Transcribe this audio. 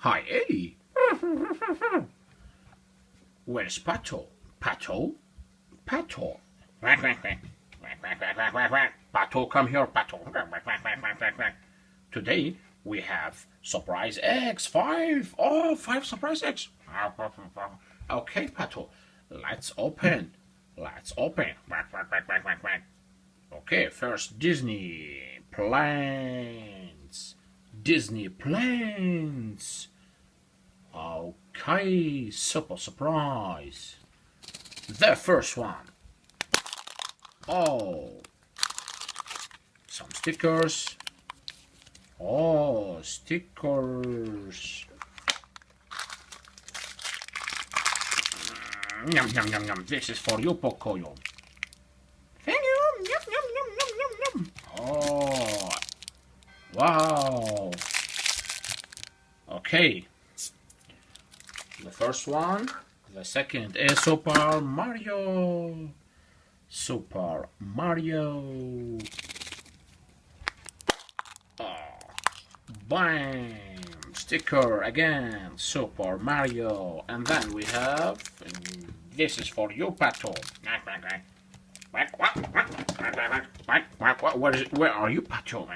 Hi, Eddie. Where's Pato? Pato? Pato. Quack, quack, quack. Quack, quack, quack, quack, quack, quack. Pato, come here, Pato. Quack, quack, quack, quack, quack, quack. Today we have surprise eggs. Five. Oh, five surprise eggs. Okay, Pato. Let's open. Let's open. Quack, quack, quack, quack, quack, quack. Okay, first Disney planes. Disney planes. Okay, super surprise. The first one. Oh, some stickers. Oh, stickers. Yum, yum, yum, yum. This is for you, Pocoyo. Thank you. Yum, yum, yum, yum, yum, yum. Oh, wow. Okay. The first one. The second is Super Mario. Super Mario. Oh, bam! Sticker again. Super Mario. And then we have. This is for you, Pato. Where are you, Pato?